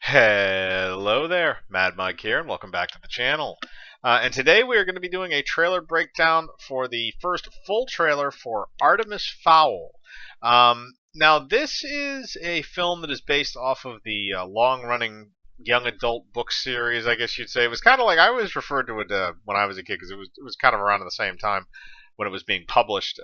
Hello there, Mad Mike here, and welcome back to the channel. And today we are going to be doing a trailer breakdown for the first full trailer for Artemis Fowl. Now, this is a film that is based off of the long-running young adult book series, I guess you'd say. It was kind of like I always referred to it when I was a kid because it was kind of around at the same time when it was being published.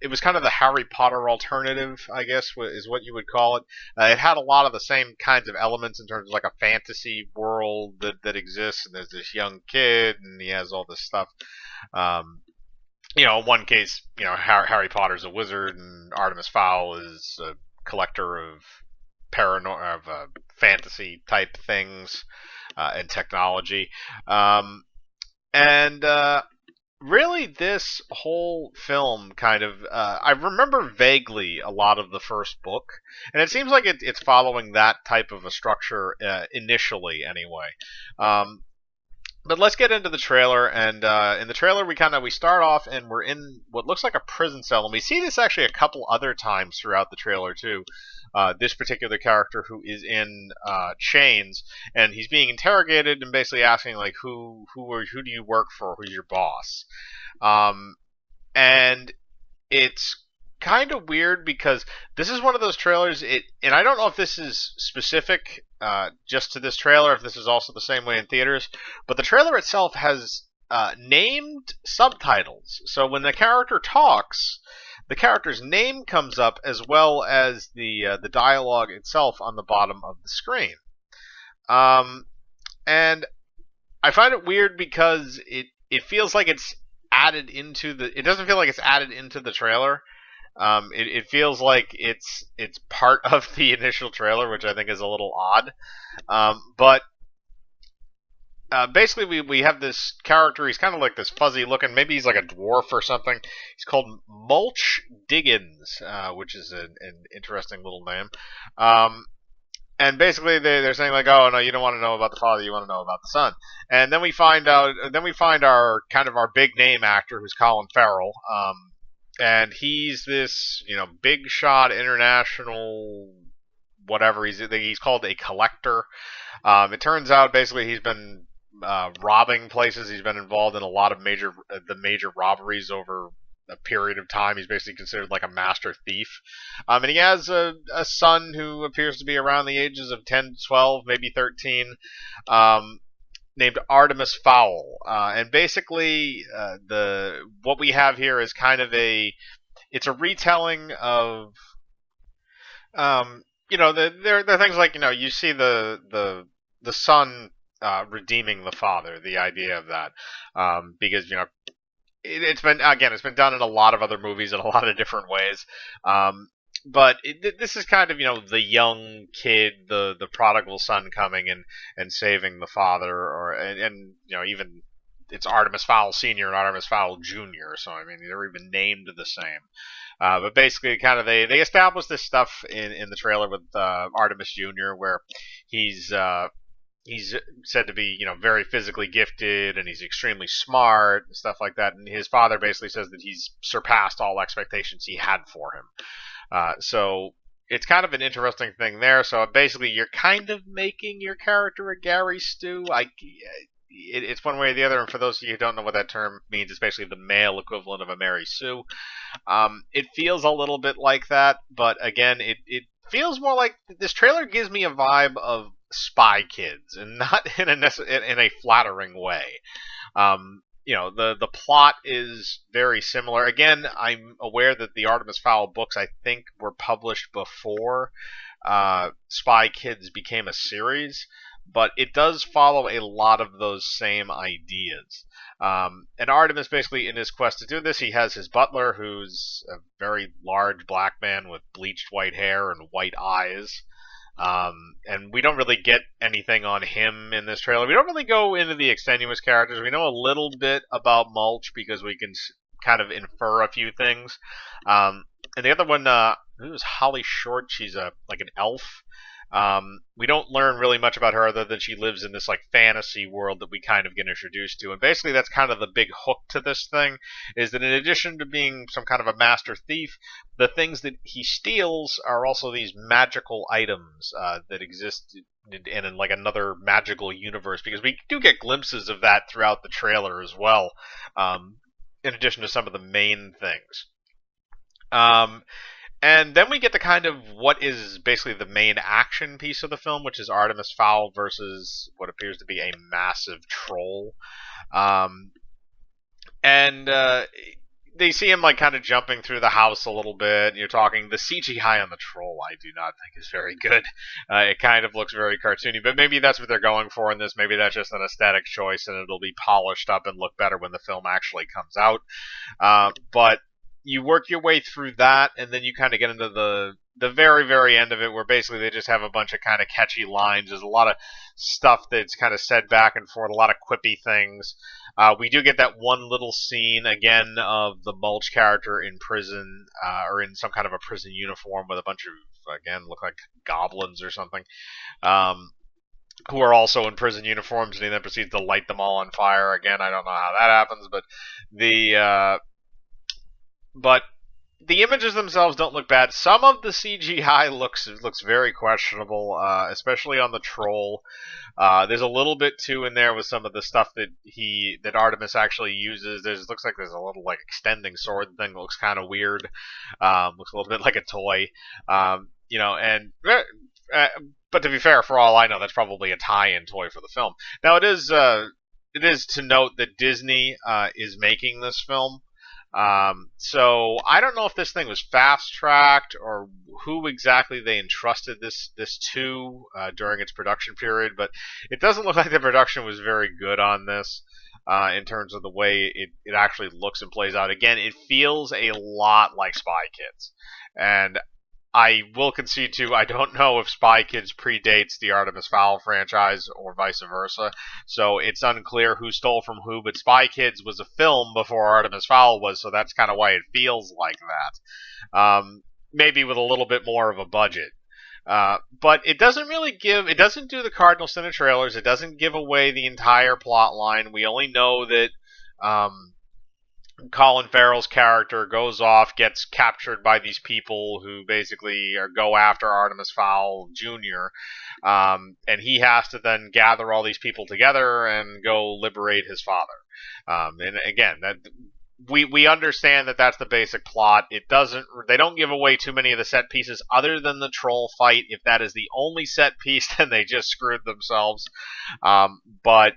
It was kind of the Harry Potter alternative, I guess, is what you would call it. It had a lot of the same kinds of elements in terms of like a fantasy world that exists, and there's this young kid, and he has all this stuff. Um, in one case, Harry Potter's a wizard, and Artemis Fowl is a collector of fantasy type things and technology. And Really, this whole film kind of I remember vaguely a lot of the first book, and it seems like it's following that type of a structure initially anyway. um, but let's get into the trailer. And in the trailer, we start off and we're in what looks like a prison cell, and we see this actually a couple other times throughout the trailer too. This particular character who is in chains, and he's being interrogated and basically asking like who do you work for, who's your boss. um, and it's kind of weird because this is one of those trailers. And I don't know if this is specific just to this trailer, if this is also the same way in theaters. But the trailer itself has named subtitles, so when the character talks, the character's name comes up as well as the dialogue itself on the bottom of the screen. Um, and I find it weird because it feels like it's added into the. It doesn't feel like it's added into the trailer. It feels like it's part of the initial trailer, which I think is a little odd. But Basically, we have this character. He's kind of like this fuzzy looking. Maybe he's like a dwarf or something. He's called Mulch Diggins, which is an interesting little name. And basically, they're saying like, oh no, you don't want to know about the father, you want to know about the son. And then we find our kind of our big name actor, who's Colin Ferell. And he's this big shot international whatever. He's called a collector. It turns out basically he's been robbing places. He's been involved in a lot of major robberies over a period of time. He's basically considered like a master thief. And he has a son who appears to be around the ages of 10, 12, maybe 13. Named Artemis Fowl. And basically, what we have here is kind of it's a retelling of, there are things like, you see the son redeeming the father, the idea of that, because it's been done in a lot of other movies in a lot of different ways. But this is kind of the young kid, the prodigal son coming and saving the father, and even it's Artemis Fowl Senior and Artemis Fowl Junior. So I mean they're even named the same. But basically, kind of they establish this stuff in the trailer with Artemis Junior, where he's said to be very physically gifted, and he's extremely smart and stuff like that. And his father basically says that he's surpassed all expectations he had for him. So it's kind of an interesting thing there. So basically, you're kind of making your character a Gary Stu. It's one way or the other. And for those of you who don't know what that term means, it's basically the male equivalent of a Mary Sue. It feels a little bit like that, but again, it feels more like this trailer gives me a vibe of Spy Kids, and not in a flattering way. The plot is very similar. Again, I'm aware that the Artemis Fowl books, I think, were published before Spy Kids became a series, but it does follow a lot of those same ideas. And Artemis, basically, in his quest to do this, he has his butler, who's a very large black man with bleached white hair and white eyes. And we don't really get anything on him in this trailer. We don't really go into the extenuous characters. We know a little bit about Mulch because we can kind of infer a few things. And the other one, it was Holly Short. She's like an elf. We don't learn really much about her other than she lives in this like fantasy world that we kind of get introduced to. And basically that's kind of the big hook to this thing, is that in addition to being some kind of a master thief, the things that he steals are also these magical items that exist and in like another magical universe, because we do get glimpses of that throughout the trailer as well, in addition to some of the main things. Um, and then we get the kind of what is basically the main action piece of the film, which is Artemis Fowl versus what appears to be a massive troll. Um, and they see him like kind of jumping through the house a little bit. You're talking the CGI on the troll. I do not think is very good. It kind of looks very cartoony, but maybe that's what they're going for in this. Maybe that's just an aesthetic choice, and it'll be polished up and look better when the film actually comes out. But you work your way through that, and then you kind of get into the very, very end of it, where basically they just have a bunch of kind of catchy lines. There's a lot of stuff that's kind of said back and forth, a lot of quippy things. We do get that one little scene again of the Mulch character in prison, or in some kind of a prison uniform with a bunch of, again, look like goblins or something, who are also in prison uniforms, and he then proceeds to light them all on fire. Again, I don't know how that happens, but the images themselves don't look bad. Some of the CGI looks very questionable, especially on the troll. There's a little bit too in there with some of the stuff that Artemis actually uses. Looks like there's a little like extending sword thing that looks kind of weird. Looks a little bit like a toy. But to be fair, for all I know, that's probably a tie-in toy for the film. Now it is to note that Disney is making this film. So I don't know if this thing was fast-tracked or who exactly they entrusted this to during its production period, but it doesn't look like the production was very good on this in terms of the way it actually looks and plays out. Again, it feels a lot like Spy Kids, and I will concede to, I don't know if Spy Kids predates the Artemis Fowl franchise or vice versa, so it's unclear who stole from who, but Spy Kids was a film before Artemis Fowl was, so that's kind of why it feels like that. Maybe with a little bit more of a budget. But it doesn't do the cardinal sin of trailers, it doesn't give away the entire plot line. We only know that Colin Farrell's character goes off, gets captured by these people who basically go after Artemis Fowl Jr., and he has to then gather all these people together and go liberate his father. And again, that we understand that that's the basic plot. They don't give away too many of the set pieces other than the troll fight. If that is the only set piece, then they just screwed themselves. But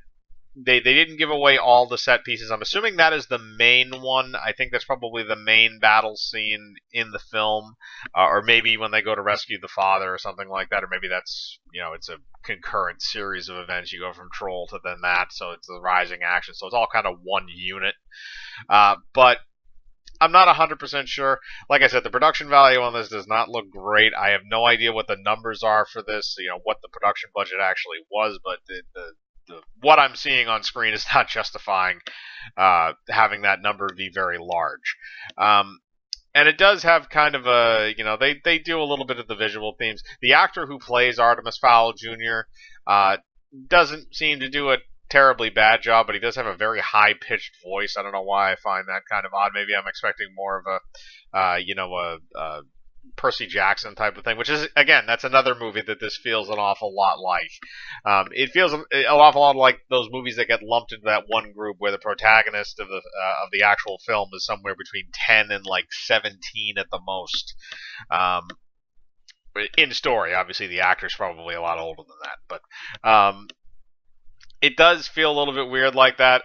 they didn't give away all the set pieces. I'm assuming that is the main one. I think that's probably the main battle scene in the film, or maybe when they go to rescue the father or something like that, or maybe that's, it's a concurrent series of events. You go from Troll to then that, so it's the rising action. So it's all kind of one unit. But I'm not 100% sure. Like I said, the production value on this does not look great. I have no idea what the numbers are for this, what the production budget actually was, but what I'm seeing on screen is not justifying having that number be very large. And it does have kind of a, they do a little bit of the visual themes. The actor who plays Artemis Fowl Jr. Doesn't seem to do a terribly bad job, but he does have a very high-pitched voice. I don't know why I find that kind of odd. Maybe I'm expecting more of a Percy Jackson type of thing, which is, again, that's another movie that this feels an awful lot like. It feels an awful lot like those movies that get lumped into that one group where the protagonist of the actual film is somewhere between 10 and like 17 at the most. In story, obviously the actor's probably a lot older than that, but it does feel a little bit weird like that.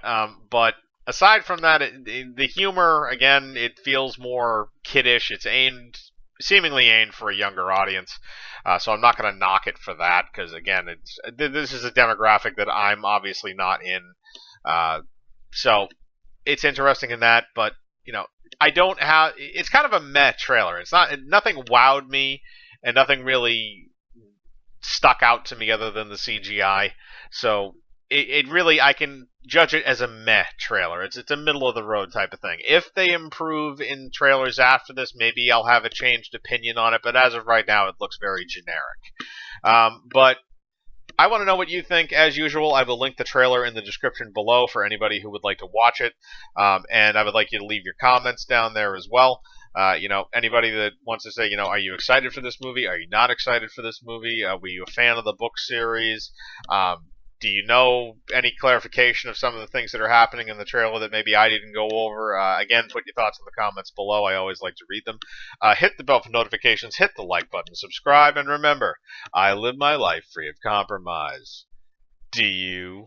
But aside from that, the humor, again, it feels more kiddish. It's seemingly aimed for a younger audience, so I'm not going to knock it for that, because again, this is a demographic that I'm obviously not in, so it's interesting in that. But it's kind of a meh trailer. Nothing wowed me, and nothing really stuck out to me other than the CGI. So it really, I can judge it as a meh trailer. It's a middle of the road type of thing. If they improve in trailers after this, maybe I'll have a changed opinion on it, but as of right now, it looks very generic. But I want to know what you think. As usual, I will link the trailer in the description below for anybody who would like to watch it, and I would like you to leave your comments down there as well. Anybody that wants to say, are you excited for this movie? Are you not excited for this movie? Were you a fan of the book series? Do you know any clarification of some of the things that are happening in the trailer that maybe I didn't go over? Again, put your thoughts in the comments below. I always like to read them. Hit the bell for notifications, hit the like button, subscribe, and remember, I live my life free of compromise. Do you?